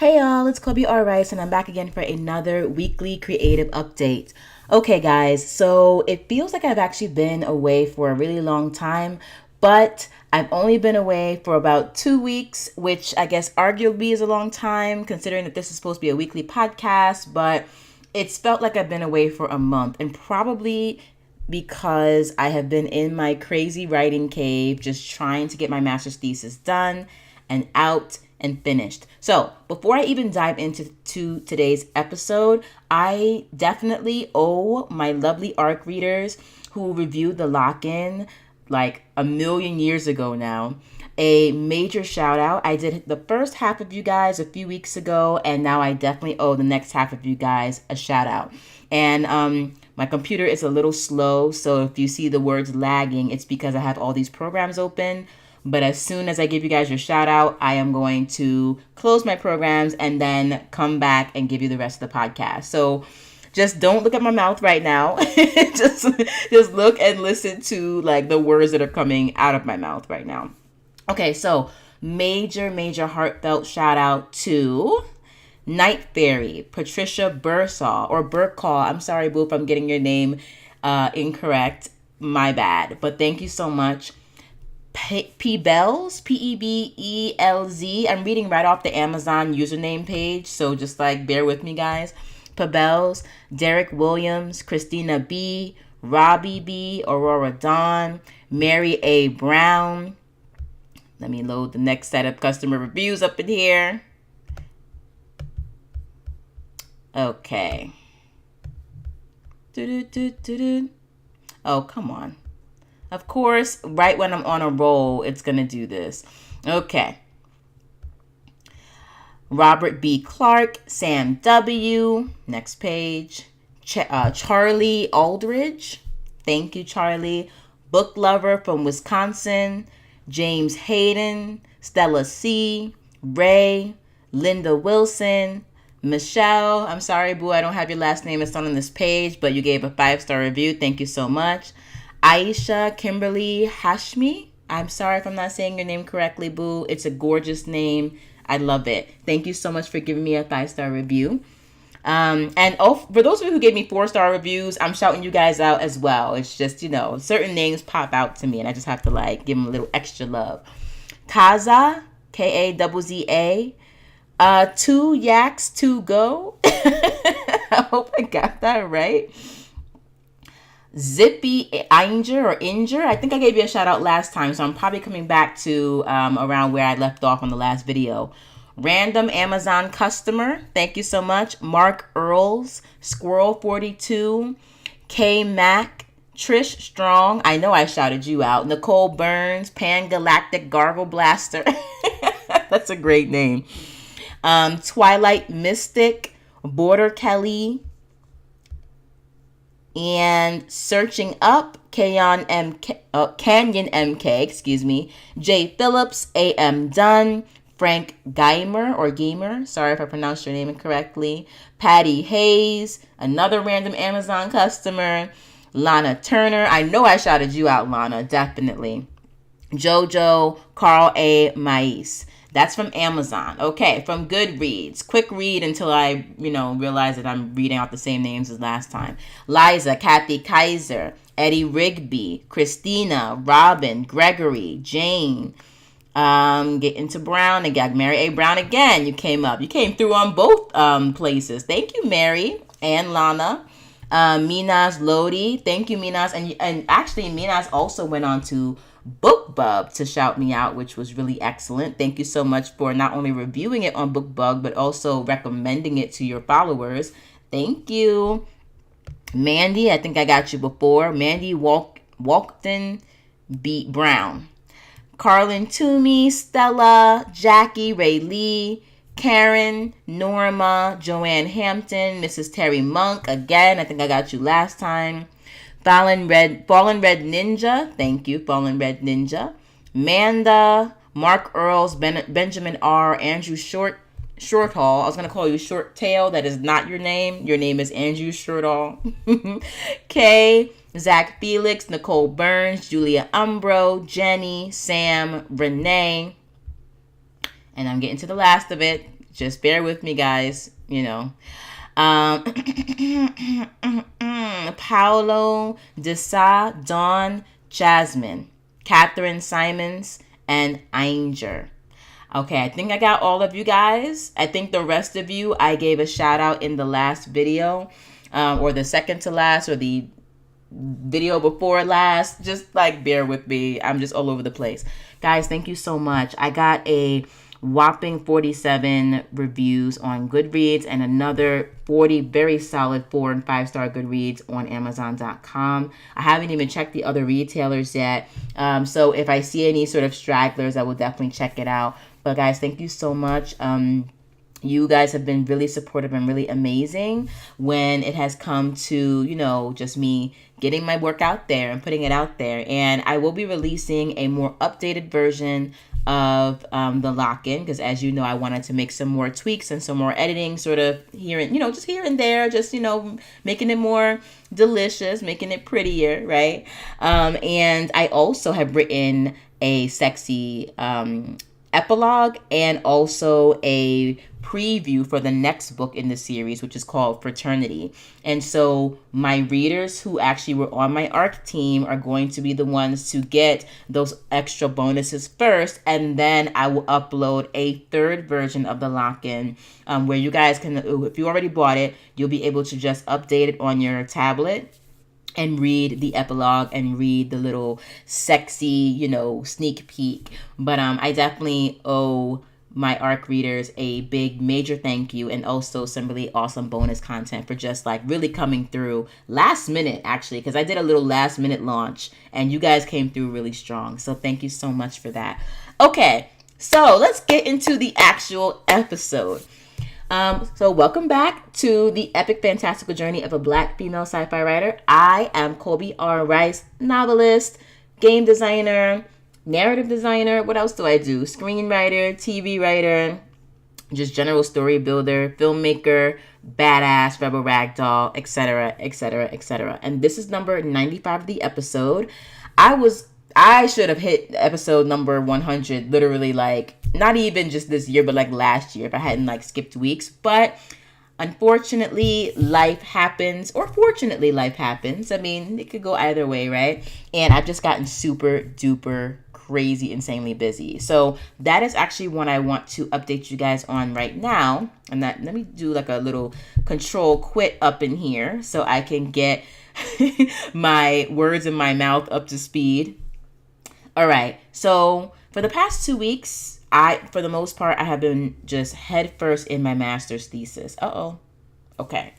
Hey y'all, it's Kobe R. Rice, and I'm back again for another weekly creative update. Okay, guys, so it feels like I've actually been away for a really long time, but I've only been away for about 2 weeks, which I guess arguably is a long time considering that this is supposed to be a weekly podcast, but it's felt like I've been away for a month, and probably because I have been in my crazy writing cave just trying to get my master's thesis done and out and finished. So before I even dive into today's episode, I definitely owe my lovely ARC readers who reviewed the lock-in like a million years ago now a major shout out. I did the first half of you guys a few weeks ago, and now I definitely owe the next half of you guys a shout out. And my computer is a little slow, so if you see the words lagging, it's because I have all these programs open. But as soon as I give you guys your shout out, I am going to close my programs and then come back and give you the rest of the podcast. So just don't look at my mouth right now. just look and listen to like the words that are coming out of my mouth right now. Okay, so major heartfelt shout out to Night Fairy, Patricia Bursall, or Burkall. I'm sorry, boo, if I'm getting your name incorrect. My bad. But thank you so much. Pebelz, Pebelz. I'm reading right off the Amazon username page, so just like bear with me, guys. Pebelz, Derek Williams, Christina B, Robbie B, Aurora Dawn, Mary A. Brown. Let me load the next set of customer reviews up in here. Okay. Oh, come on. Of course, right when I'm on a roll, it's going to do this. Okay. Robert B. Clark, Sam W. Next page. Charlie Aldridge. Thank you, Charlie. Book Lover from Wisconsin. James Hayden. Stella C. Ray. Linda Wilson. Michelle. I'm sorry, boo, I don't have your last name. It's not on this page, but you gave a 5-star review. Thank you so much. Aisha Kimberly Hashmi. I'm sorry if I'm not saying your name correctly, boo. It's a gorgeous name. I love it. Thank you so much for giving me a 5-star review. And for those of you who gave me 4-star reviews, I'm shouting you guys out as well. It's just, certain names pop out to me and I just have to give them a little extra love. Kaza, Kazza. 2 Yaks to Go. I hope I got that right. Zippy Inger. I think I gave you a shout out last time, so I'm probably coming back to around where I left off on the last video. Random Amazon customer, thank you so much. Mark Earls, Squirrel 42, K Mac, Trish Strong. I know I shouted you out. Nicole Burns, Pan Galactic Gargle Blaster. That's a great name. Twilight Mystic, Border Kelly. And Searching Up, Canyon MK, Jay Phillips, A.M. Dunn, Frank Gamer, sorry if I pronounced your name incorrectly, Patty Hayes, another random Amazon customer, Lana Turner, I know I shouted you out, Lana, definitely, Jojo, Carl A. Mais. That's from Amazon. Okay, from Goodreads. Quick read until I, realize that I'm reading out the same names as last time. Liza, Kathy Kaiser, Eddie Rigby, Christina, Robin, Gregory, Jane. Get into Brown again. Mary A. Brown again. You came through on both places. Thank you, Mary and Lana. Minas Lodi. Thank you, Minas. And actually, Minas also went on to BookBub to shout me out, which was really excellent. Thank you so much for not only reviewing it on BookBub, but also recommending it to your followers. Thank you. Mandy, I think I got you before. Mandy Walkton B. Brown. Carlin Toomey, Stella, Jackie, Ray Lee, Karen, Norma, Joanne Hampton, Mrs. Terry Monk. Again, I think I got you last time. Fallen Red Ninja. Thank you, Fallen Red Ninja. Manda, Mark Earls, Benjamin R, Andrew Shorthall. I was going to call you Short Tail. That is not your name. Your name is Andrew Shorthall. Kay, Zach Felix, Nicole Burns, Julia Umbro, Jenny, Sam, Renee. And I'm getting to the last of it. Just bear with me, guys. Um, Paolo, Desa, Dawn, Jasmine, Catherine Simons, and Ainger. Okay, I think I got all of you guys. I think the rest of you I gave a shout out in the last video, or the second to last, or the video before last. Just like bear with me. I'm just all over the place. Guys, thank you so much. I got a whopping 47 reviews on Goodreads and another 40 very solid 4 and 5 star Goodreads on Amazon.com. I haven't even checked the other retailers yet. So if I see any sort of stragglers, I will definitely check it out. But guys, thank you so much. You guys have been really supportive and really amazing when it has come to, just me getting my work out there and putting it out there. And I will be releasing a more updated version of the lock-in, because as you know, I wanted to make some more tweaks and some more editing sort of here and just here and there, just making it more delicious, making it prettier, right? And I also have written a sexy epilogue and also a preview for the next book in the series, which is called Fraternity. And so my readers who actually were on my ARC team are going to be the ones to get those extra bonuses first, and then I will upload a third version of the lock-in where you guys can, if you already bought it, you'll be able to just update it on your tablet and read the epilogue and read the little sexy, sneak peek. But I definitely owe my ARC readers a big major thank you, and also some really awesome bonus content for just like really coming through last minute, actually, because I did a little last minute launch and you guys came through really strong. So thank you so much for that. Okay, so let's get into the actual episode. So welcome back to the epic fantastical journey of a Black female sci-fi writer. I am Colby R. Rice, novelist, game designer, narrative designer. What else do I do? Screenwriter, TV writer, just general story builder, filmmaker, badass, rebel ragdoll, etc., etc., etc. And this is number 95 of the episode. I should have hit episode number 100 literally like not even just this year, but like last year if I hadn't like skipped weeks. But unfortunately, life happens, or fortunately, life happens. I mean, it could go either way, right? And I've just gotten super duper crazy, insanely busy. So that is actually what I want to update you guys on right now. And let me do like a little control quit up in here so I can get my words in my mouth up to speed. All right. So for the past 2 weeks, for the most part, I have been just head first in my master's thesis. Okay.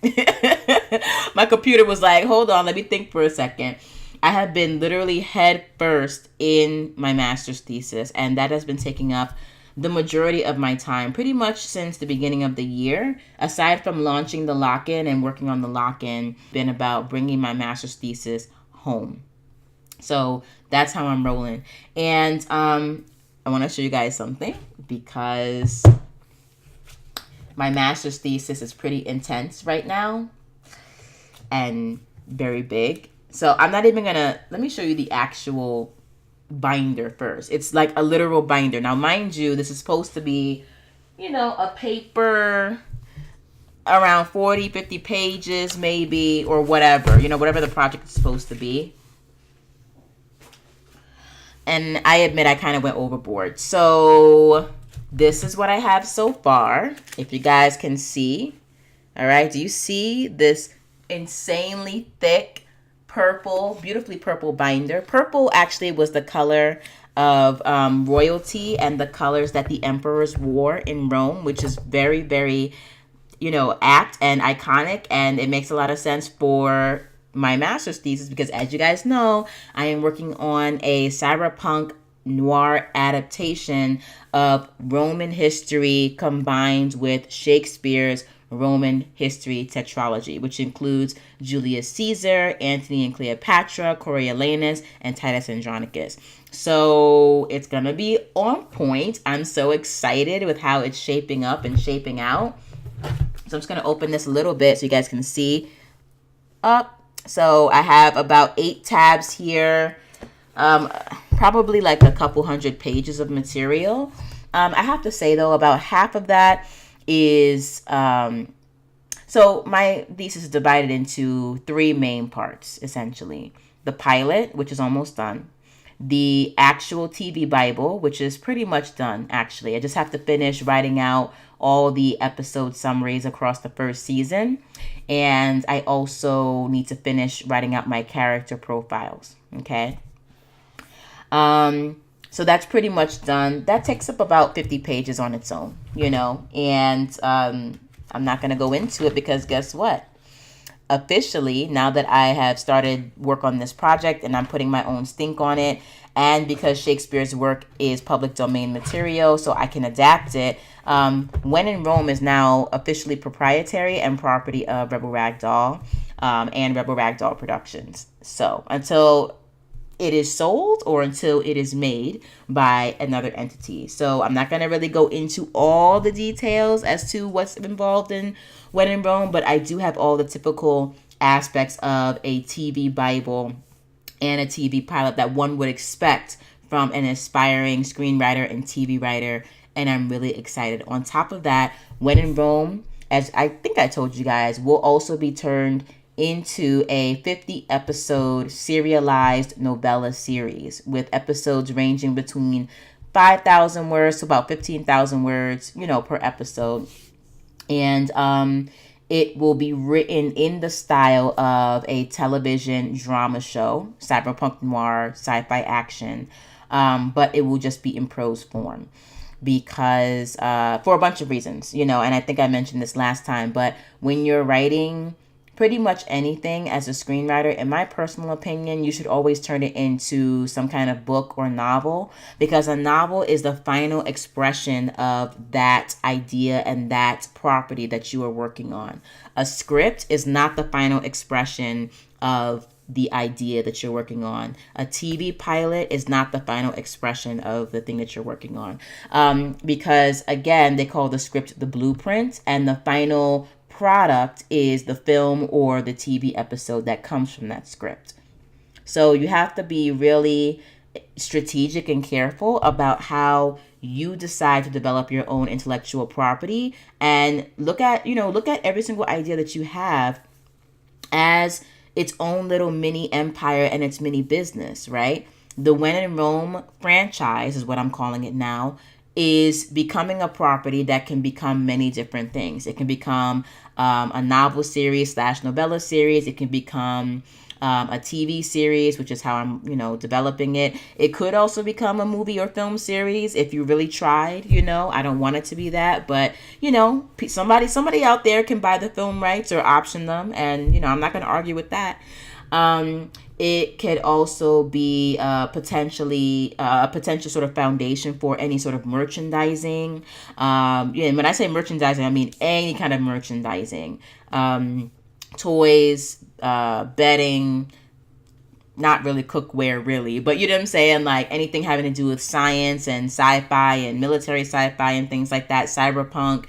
My computer was like, hold on, let me think for a second. I have been literally head first in my master's thesis, and that has been taking up the majority of my time pretty much since the beginning of the year. Aside from launching the lock-in and working on the lock-in, been about bringing my master's thesis home. So that's how I'm rolling. And I want to show you guys something because my master's thesis is pretty intense right now and very big. So I'm not even gonna, let me show you the actual binder first. It's like a literal binder. Now, mind you, this is supposed to be, a paper around 40, 50 pages maybe, or whatever, whatever the project is supposed to be. And I admit I kind of went overboard. So this is what I have so far. If you guys can see. All right. Do you see this insanely thick purple, beautifully purple binder? Purple actually was the color of royalty and the colors that the emperors wore in Rome, which is very, very, apt and iconic. And it makes a lot of sense for my master's thesis because, as you guys know, I am working on a cyberpunk noir adaptation of Roman history combined with Shakespeare's Roman history tetralogy, which includes Julius Caesar, Antony and Cleopatra, Coriolanus, and Titus Andronicus. So it's gonna be on point. I'm so excited with how it's shaping up and shaping out. So I'm just gonna open this a little bit so you guys can see up. So I have about 8 tabs here, probably like a couple hundred pages of material. I have to say, though, about half of that is so my thesis is divided into three main parts, essentially. The pilot, which is almost done. The actual TV Bible, which is pretty much done, actually. I just have to finish writing out all the episode summaries across the first season. And I also need to finish writing out my character profiles, okay? So that's pretty much done. That takes up about 50 pages on its own, and I'm not going to go into it because guess what? Officially, now that I have started work on this project and I'm putting my own stink on it, and because Shakespeare's work is public domain material, so I can adapt it, When in Rome is now officially proprietary and property of Rebel Ragdoll and Rebel Ragdoll Productions. So until it is sold or until it is made by another entity. So I'm not going to really go into all the details as to what's involved in When in Rome, but I do have all the typical aspects of a TV Bible and a TV pilot that one would expect from an aspiring screenwriter and TV writer, and I'm really excited. On top of that, When in Rome, as I think I told you guys, will also be turned into a 50-episode serialized novella series with episodes ranging between 5,000 words to about 15,000 words, per episode. And it will be written in the style of a television drama show, cyberpunk noir, sci-fi action, but it will just be in prose form. Because for a bunch of reasons, and I think I mentioned this last time, but when you're writing pretty much anything as a screenwriter, in my personal opinion, you should always turn it into some kind of book or novel, because a novel is the final expression of that idea and that property that you are working on. A script is not the final expression of the idea that you're working on. A TV pilot is not the final expression of the thing that you're working on. Because again, they call the script the blueprint, and the final product is the film or the TV episode that comes from that script. So you have to be really strategic and careful about how you decide to develop your own intellectual property, and look at every single idea that you have as its own little mini empire and its mini business, right? The When in Rome franchise is what I'm calling it now, is becoming a property that can become many different things. It can become a novel series / novella series. It can become a TV series, which is how I'm, developing it. It could also become a movie or film series if you really tried, I don't want it to be that, but, somebody out there can buy the film rights or option them, and, I'm not going to argue with that. It could also be potentially a potential sort of foundation for any sort of merchandising. And when I say merchandising, I mean any kind of merchandising. Toys, bedding, not really cookware really, but you know what I'm saying? Like anything having to do with science and sci-fi and military sci-fi and things like that, cyberpunk.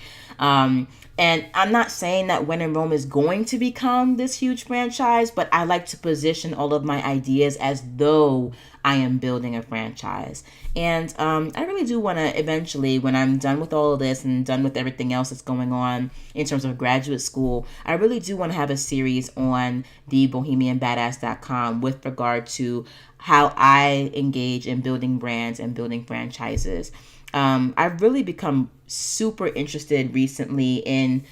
And I'm not saying that When in Rome is going to become this huge franchise, but I like to position all of my ideas as though I am building a franchise. And I really do want to eventually, when I'm done with all of this and done with everything else that's going on in terms of graduate school, I really do want to have a series on thebohemianbadass.com with regard to how I engage in building brands and building franchises. I've really become super interested recently in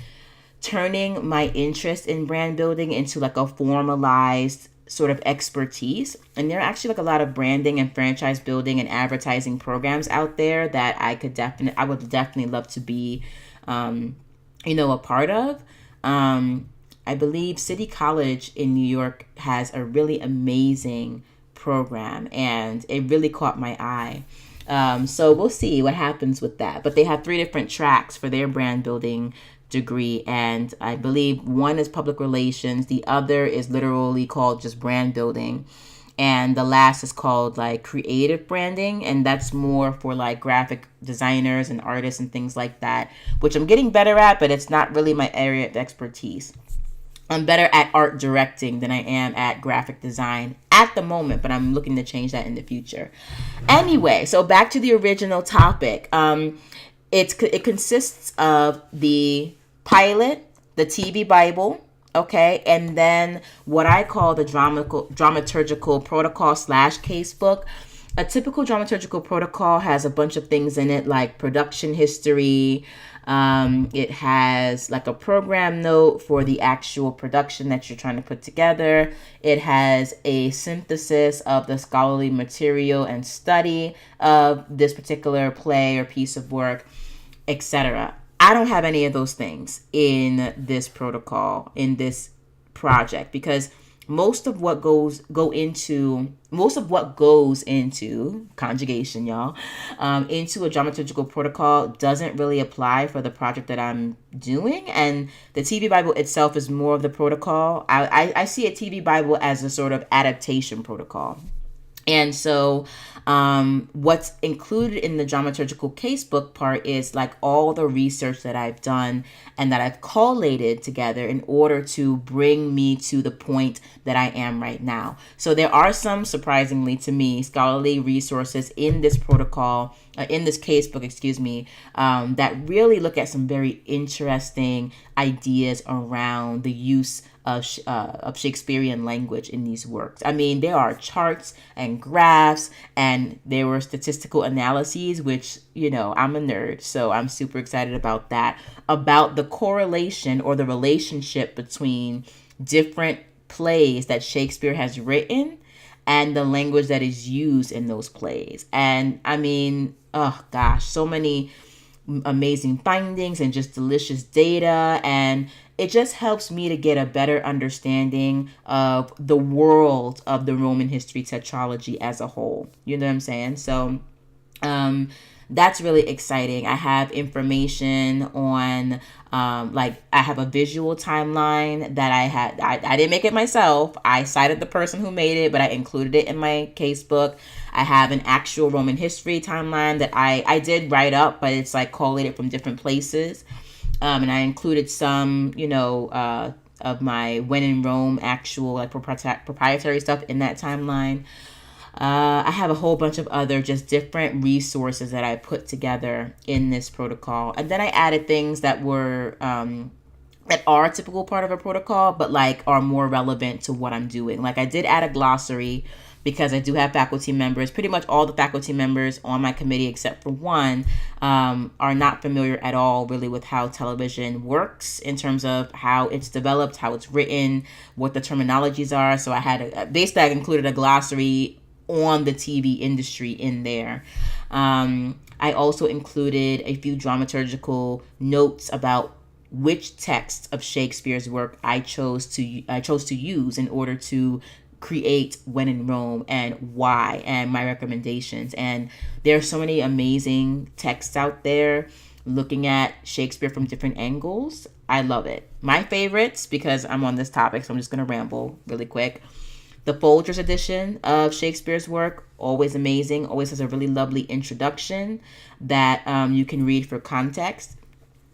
turning my interest in brand building into like a formalized sort of expertise. And there are actually like a lot of branding and franchise building and advertising programs out there that I would definitely love to be, a part of. I believe City College in New York has a really amazing program, and it really caught my eye. So we'll see what happens with that. But they have 3 different tracks for their brand building degree, and I believe one is public relations, the other is literally called just brand building, and the last is called like creative branding, and that's more for like graphic designers and artists and things like that, which I'm getting better at, but it's not really my area of expertise. I'm better at art directing than I am at graphic design at the moment, but I'm looking to change that in the future. Anyway, so back to the original topic. it consists of the pilot, the TV Bible, okay, and then what I call the dramaturgical protocol slash casebook. A typical dramaturgical protocol has a bunch of things in it, like production history. It has like a program note for the actual production that you're trying to put together. It has a synthesis of the scholarly material and study of this particular play or piece of work, etc. I don't have any of those things in this protocol, in this project, because most of what goes into conjugation, y'all, into a dramaturgical protocol doesn't really apply for the project that I'm doing. And the TV Bible itself is more of the protocol. I see a TV Bible as a sort of adaptation protocol. And so what's included in the dramaturgical casebook part is like all the research that I've done and that I've collated together in order to bring me to the point that I am right now. So there are some, surprisingly to me, scholarly resources in this protocol, in this casebook, that really look at some very interesting ideas around the use of Shakespearean language in these works. I mean, there are charts and graphs, and there were statistical analyses, which, I'm a nerd, so I'm super excited about that, about the correlation or the relationship between different plays that Shakespeare has written and the language that is used in those plays. And I mean, oh gosh, so many amazing findings and just delicious data, and it just helps me to get a better understanding of the world of the Roman history tetralogy as a whole. You know what I'm saying? So that's really exciting. I have information on I have a visual timeline that I didn't make it myself. I cited the person who made it, but I included it in my casebook. I have an actual Roman history timeline that I did write up, but it's like collated from different places. And I included some, of my When in Rome actual like proprietary stuff in that timeline. I have a whole bunch of other just different resources that I put together in this protocol. And then I added things that were that are a typical part of a protocol, but like are more relevant to what I'm doing. Like I did add a glossary because I do have faculty members. Pretty much all the faculty members on my committee, except for one, are not familiar at all really with how television works in terms of how it's developed, how it's written, what the terminologies are. So I had basically I included a glossary on the TV industry in there. I also included a few dramaturgical notes about which texts of Shakespeare's work I chose to use in order to create When in Rome and why, and my recommendations. And there are so many amazing texts out there looking at Shakespeare from different angles. I love it. My favorites, because I'm on this topic, so I'm just going to ramble really quick. The Folgers edition of Shakespeare's work, always amazing, always has a really lovely introduction that you can read for context.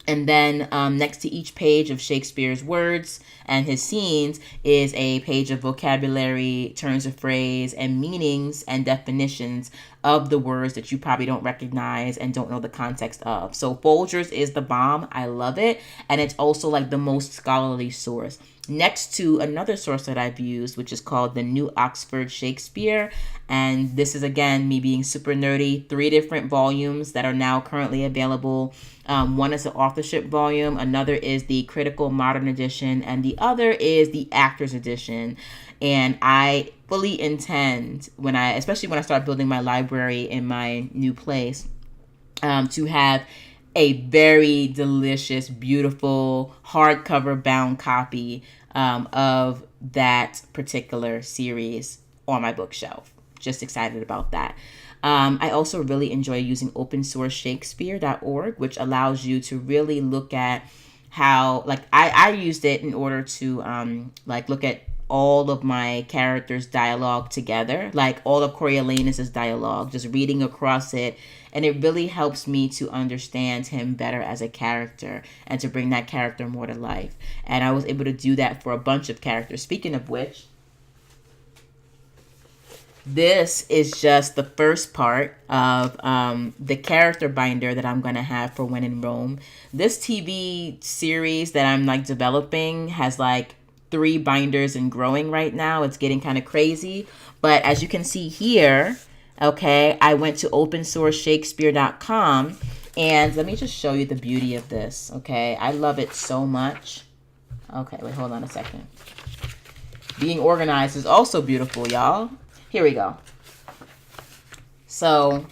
And then next to each page of Shakespeare's words and his scenes is a page of vocabulary, turns of phrase, and meanings and definitions of the words that you probably don't recognize and don't know the context of. So Folgers is the bomb. I love it. And it's also like the most scholarly source. Next to another source that I've used, which is called the New Oxford Shakespeare. And this is, again, me being super nerdy. 3 different volumes that are now currently available. One is the authorship volume. Another is the critical modern edition. And the other is the actors edition. And I fully intend, especially when I start building my library in my new place, to have a very delicious, beautiful, hardcover bound copy of that particular series on my bookshelf. Just excited about that. I also really enjoy using opensourceshakespeare.org, which allows you to really look at how, like, I used it in order to look at all of my characters' dialogue together, like all of Coriolanus's dialogue, just reading across it. And it really helps me to understand him better as a character and to bring that character more to life. And I was able to do that for a bunch of characters. Speaking of which, This is just the first part of the character binder that I'm going to have for When in Rome. This TV series that I'm like developing has like 3 binders and growing right now. It's getting kind of crazy. But as you can see here, okay, I went to opensourceshakespeare.com, and let me just show you the beauty of this, okay? I love it so much. Okay, wait, hold on a second. Being organized is also beautiful, y'all. Here we go. So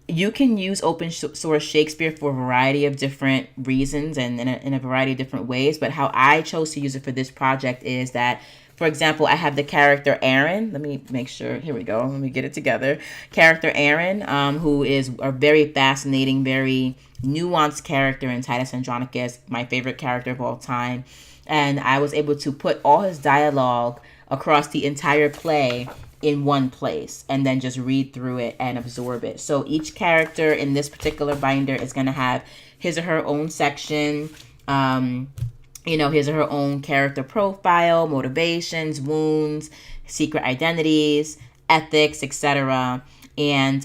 you can use open source Shakespeare for a variety of different reasons and in a variety of different ways. But how I chose to use it for this project is that, for example, I have the character Aaron. Let me make sure. Here we go. Let me get it together. Character Aaron, who is a very fascinating, very nuanced character in Titus Andronicus, my favorite character of all time. And I was able to put all his dialogue across the entire play in one place and then just read through it and absorb it. So each character in this particular binder is going to have his or her own section, his or her own character profile, motivations, wounds, secret identities, ethics, etc. And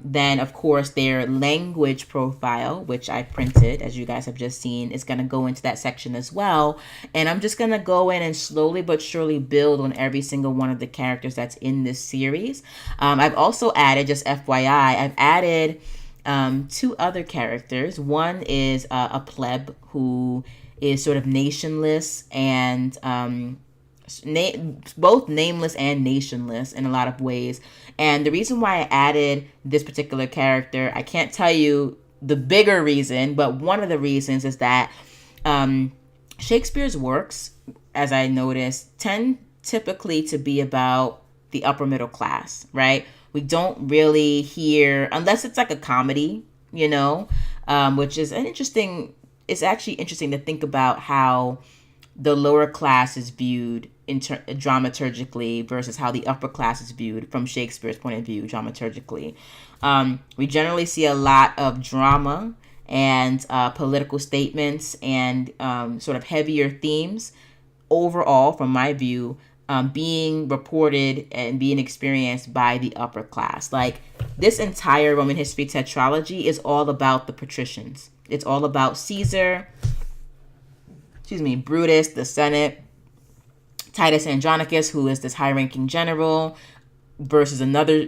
then, of course, their language profile, which I printed, as you guys have just seen, is going to go into that section as well. And I'm just going to go in and slowly but surely build on every single one of the characters that's in this series. I've also added, just FYI, I've added 2 other characters. One is a pleb who is sort of nationless and both nameless and nationless in a lot of ways. And the reason why I added this particular character, I can't tell you the bigger reason, but one of the reasons is that Shakespeare's works, as I noticed, tend typically to be about the upper middle class, right? We don't really hear, unless it's like a comedy, which is it's actually interesting to think about how the lower class is viewed dramaturgically versus how the upper class is viewed from Shakespeare's point of view dramaturgically. We generally see a lot of drama and political statements and sort of heavier themes overall, from my view, being reported and being experienced by the upper class. Like, this entire Roman history tetralogy is all about the patricians. It's all about Caesar, Brutus, the Senate, Titus Andronicus, who is this high-ranking general, versus another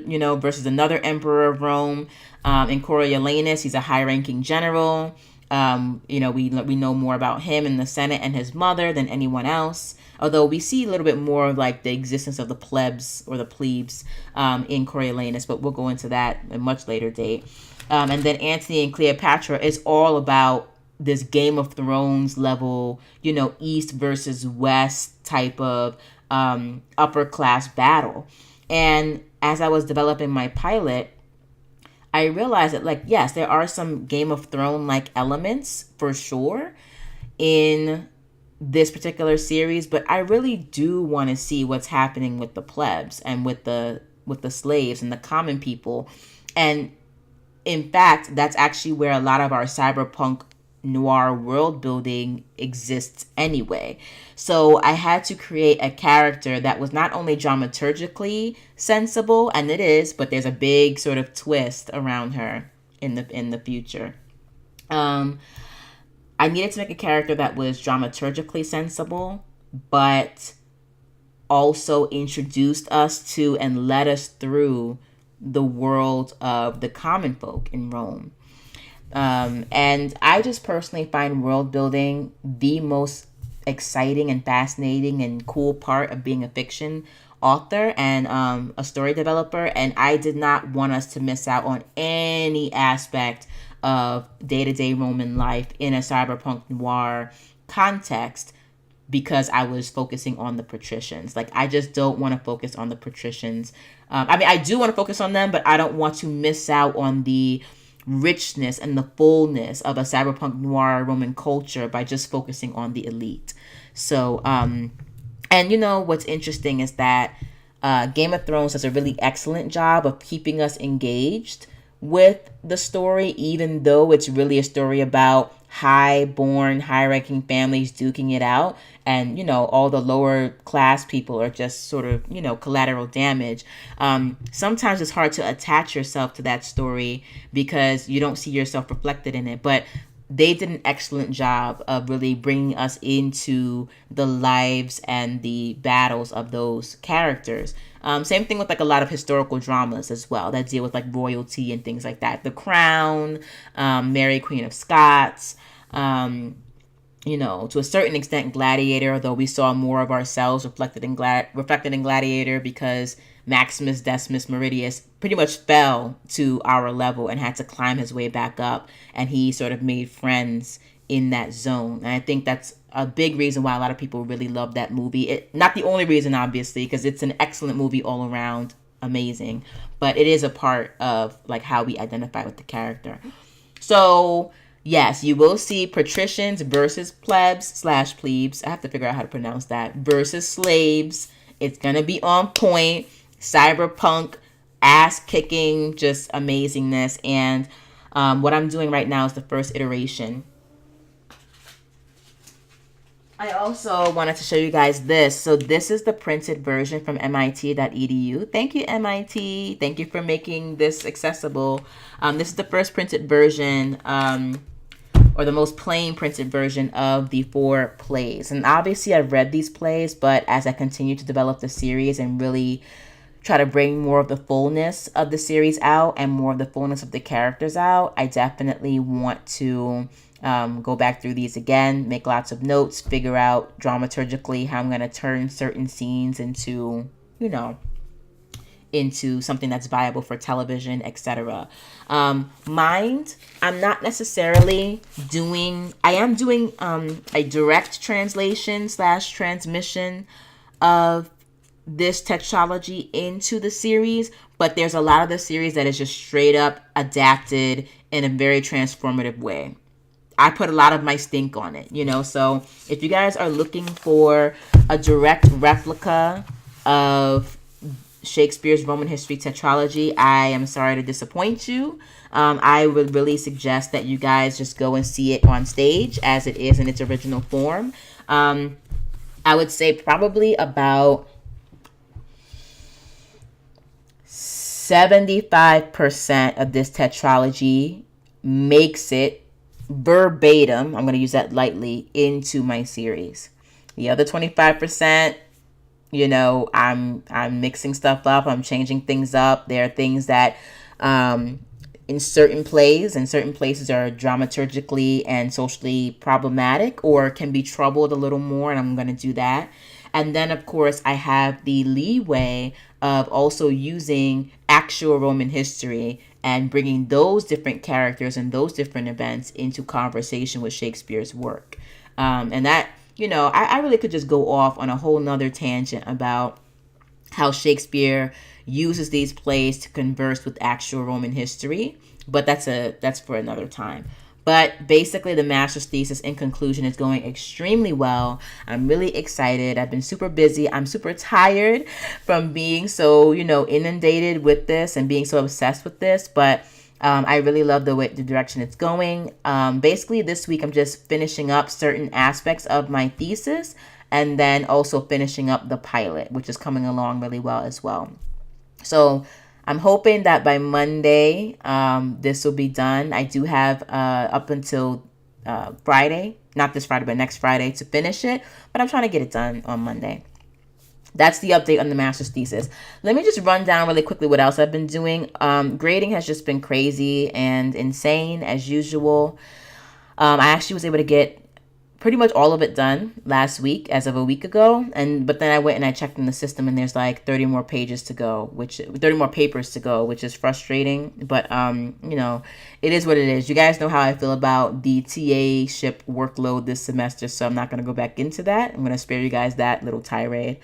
emperor of Rome. In Coriolanus, he's a high-ranking general. We know more about him in the Senate and his mother than anyone else. Although we see a little bit more of like the existence of the plebs or the plebes in Coriolanus, but we'll go into that at a much later date. And then Antony and Cleopatra is all about this Game of Thrones level, East versus West type of upper class battle. And as I was developing my pilot, I realized that, like, yes, there are some Game of Thrones like elements for sure in this particular series, but I really do want to see what's happening with the plebs and with the slaves and the common people. And in fact, that's actually where a lot of our cyberpunk noir world building exists anyway. So I had to create a character that was not only dramaturgically sensible, and it is, but there's a big sort of twist around her in the future. I needed to make a character that was dramaturgically sensible, but also introduced us to and led us through the world of the common folk in Rome. And I just personally find world building the most exciting and fascinating and cool part of being a fiction author and a story developer. And I did not want us to miss out on any aspect of day-to-day Roman life in a cyberpunk noir context, because I was focusing on the patricians. Like, I just don't want to focus on the patricians. I do want to focus on them, but I don't want to miss out on the richness and the fullness of a cyberpunk noir Roman culture by just focusing on the elite. So, and what's interesting is that Game of Thrones does a really excellent job of keeping us engaged with the story, even though it's really a story about high-born, high-ranking families duking it out, and all the lower class people are just sort of collateral damage. Sometimes it's hard to attach yourself to that story because you don't see yourself reflected in it, but they did an excellent job of really bringing us into the lives and the battles of those characters. Same thing with like a lot of historical dramas as well that deal with like royalty and things like that. The Crown, Mary Queen of Scots, to a certain extent Gladiator, although we saw more of ourselves reflected in Gladiator because Maximus Decimus Meridius pretty much fell to our level and had to climb his way back up, and he sort of made friends in that zone. And I think that's a big reason why a lot of people really love that movie. Not the only reason, obviously, because it's an excellent movie all around, amazing, but it is a part of like how we identify with the character. So yes, you will see patricians versus plebs/plebes. I have to figure out how to pronounce that. Versus slaves. It's gonna be on point. Cyberpunk, ass kicking, just amazingness. And what I'm doing right now is the first iteration. I also wanted to show you guys this. So this is the printed version from MIT.edu. Thank you, MIT. Thank you for making this accessible. This is the first printed version, or the most plain printed version of the 4 plays. And obviously I've read these plays, but as I continue to develop the series and really try to bring more of the fullness of the series out and more of the fullness of the characters out, I definitely want to go back through these again, make lots of notes, figure out dramaturgically how I'm going to turn certain scenes into, into something that's viable for television, etc. Mind, I'm not necessarily doing, I am doing a direct translation / transmission of this tetralogy into the series, but there's a lot of the series that is just straight up adapted in a very transformative way. I put a lot of my stink on it, so if you guys are looking for a direct replica of Shakespeare's Roman history tetralogy, I am sorry to disappoint you. I would really suggest that you guys just go and see it on stage as it is in its original form. I would say probably about 75% of this tetralogy makes it verbatim, I'm going to use that lightly, into my series. The other 25%, I'm mixing stuff up, I'm changing things up. There are things that in certain plays and certain places are dramaturgically and socially problematic or can be troubled a little more, and I'm going to do that. And then, of course, I have the leeway of also using actual Roman history and bringing those different characters and those different events into conversation with Shakespeare's work. And that, I really could just go off on a whole nother tangent about how Shakespeare uses these plays to converse with actual Roman history, but that's for another time. But basically, the master's thesis in conclusion is going extremely well. I'm really excited. I've been super busy. I'm super tired from being so, inundated with this and being so obsessed with this. But I really love the direction it's going. Basically, this week, I'm just finishing up certain aspects of my thesis and then also finishing up the pilot, which is coming along really well as well. So I'm hoping that by Monday, this will be done. I do have up until Friday, not this Friday, but next Friday to finish it. But I'm trying to get it done on Monday. That's the update on the master's thesis. Let me just run down really quickly what else I've been doing. Grading has just been crazy and insane as usual. I actually was able to get pretty much all of it done last week as of a week ago, but then I went and I checked in the system and there's like 30 more pages to go, 30 more papers to go, which is frustrating, but it is what it is. You guys know how I feel about the TA ship workload this semester, so I'm not going to go back into that. I'm going to spare you guys that little tirade.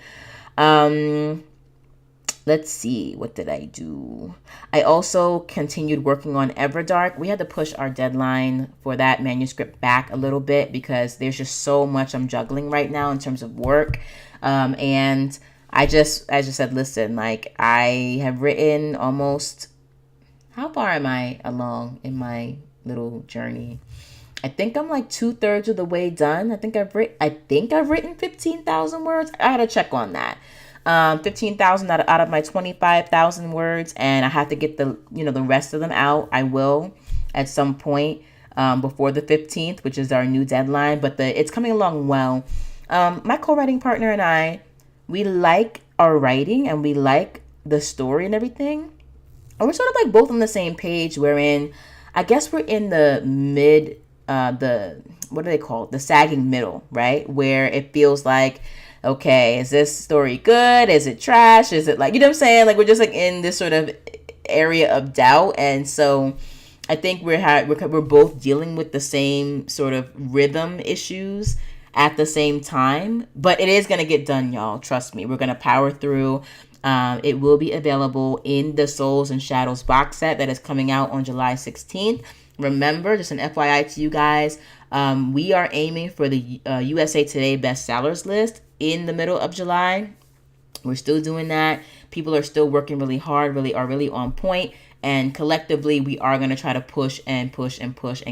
Let's see, what did I do? I also continued working on Everdark. We had to push our deadline for that manuscript back a little bit because there's just so much I'm juggling right now in terms of work. And I just said, listen, like I have written almost, how far am I along in my little journey? I think I'm like 2/3 of the way done. I think I've written 15,000 words. I gotta check on that. 15,000 out of my 25,000 words, and I have to get the rest of them out. I will at some point before the 15th, which is our new deadline. But it's coming along well. My co-writing partner and I, we like our writing and we like the story and everything. And we're sort of like both on the same page. Wherein, I guess we're in the mid, what do they call it? The sagging middle, right? Where it feels like, okay, is this story good? Is it trash? Is it like, you know what I'm saying? Like, we're just like in this sort of area of doubt. And so I think we're both dealing with the same sort of rhythm issues at the same time. But it is going to get done, y'all. Trust me. We're going to power through. It will be available in the Souls and Shadows box set that is coming out on July 16th. Remember, just an FYI to you guys, we are aiming for the USA Today bestsellers list in the middle of July. We're still doing that. People are still working really hard, really on point. And collectively, we are going to try to push and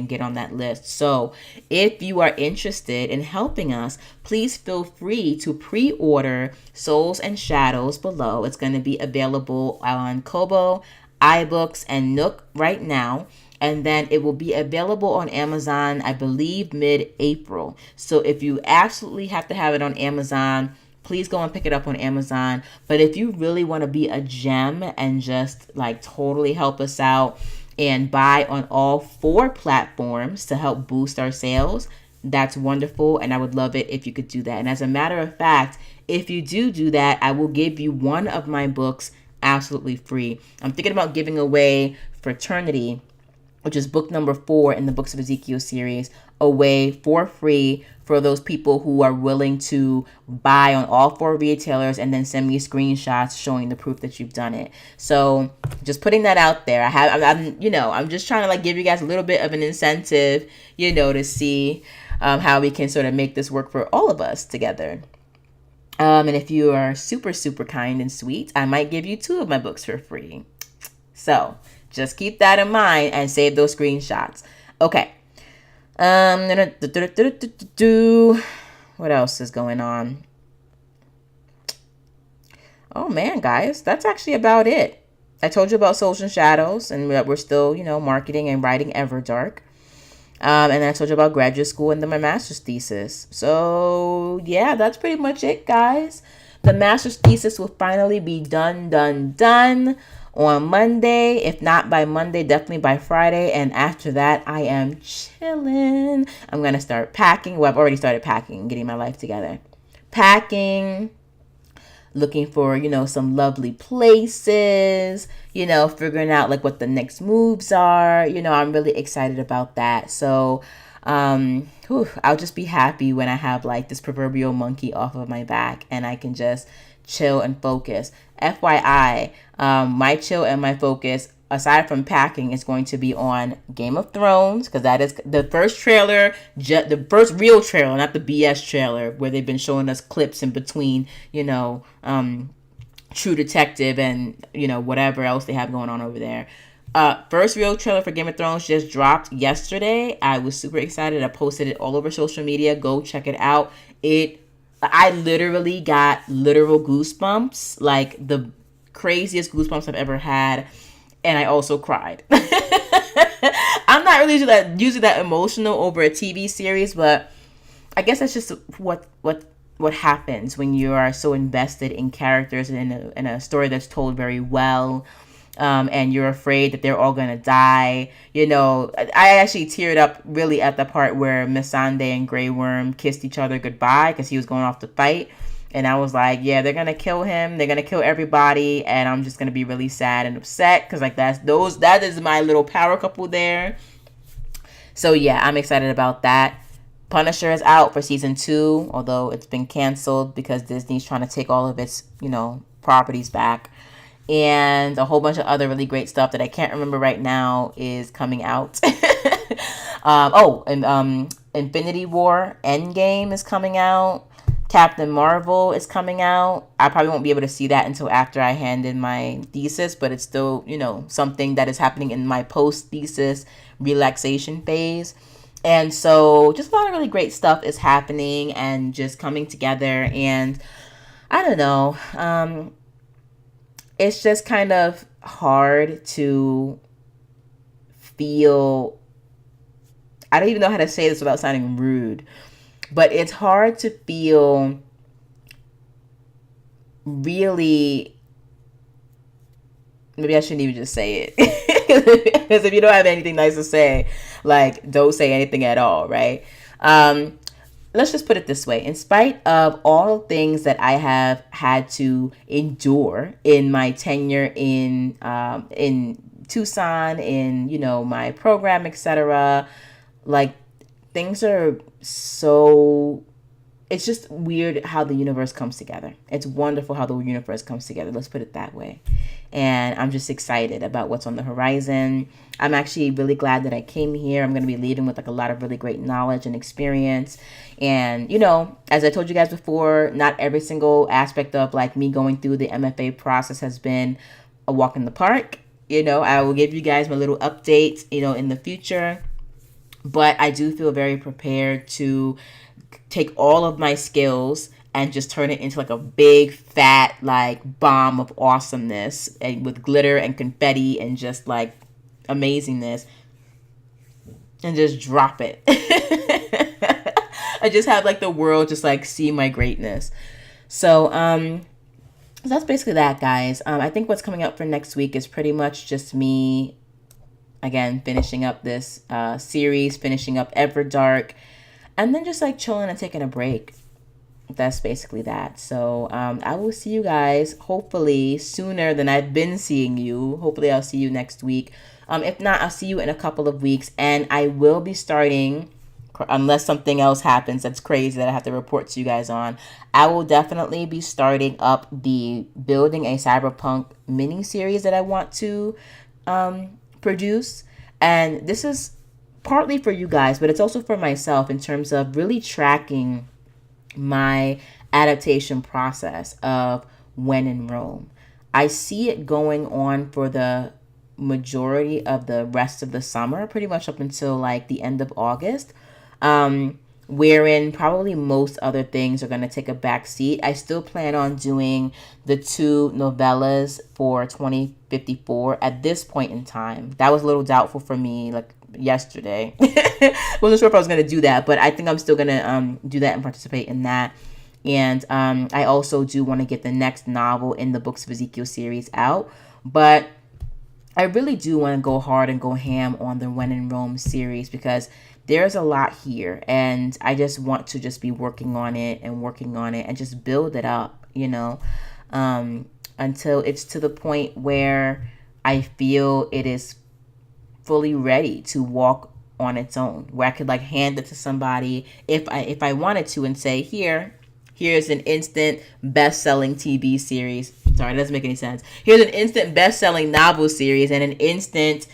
get on that list. So if you are interested in helping us, please feel free to pre-order Souls and Shadows below. It's going to be available on Kobo, iBooks, and Nook right now. And then it will be available on Amazon, I believe, mid-April. So if you absolutely have to have it on Amazon, please go and pick it up on Amazon. But if you really want to be a gem and just like totally help us out and buy on all 4 platforms to help boost our sales, that's wonderful. And I would love it if you could do that. And as a matter of fact, if you do that, I will give you one of my books absolutely free. I'm thinking about giving away Fraternity, which is book number 4 in the Books of Ezekiel series, away for free for those people who are willing to buy on all 4 retailers and then send me screenshots showing the proof that you've done it. So just putting that out there. I'm just trying to like give you guys a little bit of an incentive, to see how we can sort of make this work for all of us together. And if you are super, super kind and sweet, I might give you 2 of my books for free. So just keep that in mind and save those screenshots. Okay. What else is going on? Oh man, guys, that's actually about it. I told you about Souls and Shadows and that we're still, marketing and writing Everdark. And then I told you about graduate school and then my master's thesis. So yeah, that's pretty much it, guys. The master's thesis will finally be done on Monday. If not by Monday, definitely by Friday. And after that, I am chilling. I'm going to start packing. Well, I've already started packing, getting my life together. Packing, looking for, some lovely places, figuring out like what the next moves are. I'm really excited about that. So I'll just be happy when I have like this proverbial monkey off of my back and I can just chill and focus. FYI, my chill and my focus, aside from packing, is going to be on Game of Thrones, because that is the first trailer, the first real trailer, not the BS trailer where they've been showing us clips in between, True Detective and, whatever else they have going on over there. First real trailer for Game of Thrones just dropped yesterday. I was super excited. I posted it all over social media. Go check it out. I literally got literal goosebumps, like the craziest goosebumps I've ever had. And I also cried. I'm not really usually that emotional over a TV series, but I guess that's just what happens when you are so invested in characters and in a story that's told very well. And you're afraid that they're all going to die. I actually teared up really at the part where Missandei and Grey Worm kissed each other goodbye because he was going off to fight. And I was like, yeah, they're going to kill him. They're going to kill everybody. And I'm just going to be really sad and upset because like that is my little power couple there. So yeah, I'm excited about that. Punisher is out for season 2, although it's been canceled because Disney's trying to take all of its, properties back. And a whole bunch of other really great stuff that I can't remember right now is coming out. Infinity War Endgame is coming out. Captain Marvel is coming out. I probably won't be able to see that until after I hand in my thesis, but it's still, something that is happening in my post-thesis relaxation phase. And so just a lot of really great stuff is happening and just coming together. And I don't know, it's just kind of hard to feel, I don't even know how to say this without sounding rude, but it's hard to feel really, maybe I shouldn't even just say it. Because if you don't have anything nice to say, like, don't say anything at all, right? Let's just put it this way. In spite of all things that I have had to endure in my tenure in Tucson, in, you know, my program, etc., like, things are so, it's just weird how the universe comes together. It's wonderful how the universe comes together. Let's put it that way. And I'm just excited about what's on the horizon. I'm actually really glad that I came here. I'm going to be leaving with like a lot of really great knowledge and experience. And, you know, as I told you guys before, not every single aspect of like me going through the MFA process has been a walk in the park. You know, I will give you guys my little updates, you know, in the future. But I do feel very prepared to take all of my skills and just turn it into like a big fat like bomb of awesomeness, and with glitter and confetti and just like amazingness, and just drop it. I just have like the world just like see my greatness. So that's basically that, guys. I think what's coming up for next week is pretty much just me again finishing up this series, finishing up Everdark, and then just like chilling and taking a break. That's basically that. So I will see you guys hopefully sooner than I've been seeing you. Hopefully I'll see you next week. If not, I'll see you in a couple of weeks. And I will be starting, unless something else happens that's crazy that I have to report to you guys on, I will definitely be starting up the Building a Cyberpunk mini series that I want to produce. And this is partly for you guys, but it's also for myself in terms of really tracking my adaptation process of When in Rome. I see it going on for the majority of the rest of the summer, pretty much up until like the end of August, wherein probably most other things are going to take a back seat. I still plan on doing the 2 novellas for 2054 at this point in time. That was a little doubtful for me, like yesterday. Wasn't sure if I was going to do that, but I think I'm still going to do that and participate in that. And I also do want to get the next novel in the Books of Ezekiel series out, but I really do want to go hard and go ham on the When in Rome series, because there's a lot here and I just want to just be working on it and just build it up, you know, until it's to the point where I feel it is fully ready to walk on its own, where I could like hand it to somebody if I wanted to and say, here's an instant best-selling TV series. Sorry, that doesn't make any sense. Here's an instant best-selling novel series and an instant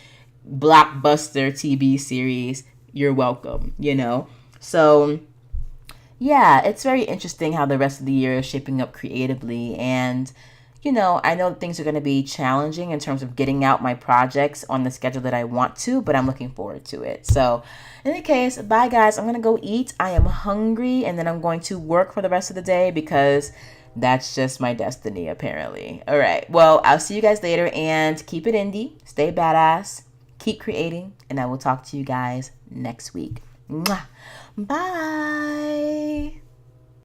blockbuster TV series. You're welcome, you know? So yeah, it's very interesting how the rest of the year is shaping up creatively. And you know, I know things are going to be challenging in terms of getting out my projects on the schedule that I want to, but I'm looking forward to it. So in any case, bye guys. I'm going to go eat. I am hungry, and then I'm going to work for the rest of the day because that's just my destiny, apparently. All right. Well, I'll see you guys later, and keep it indie. Stay badass. Keep creating, and I will talk to you guys next week. Mwah. Bye.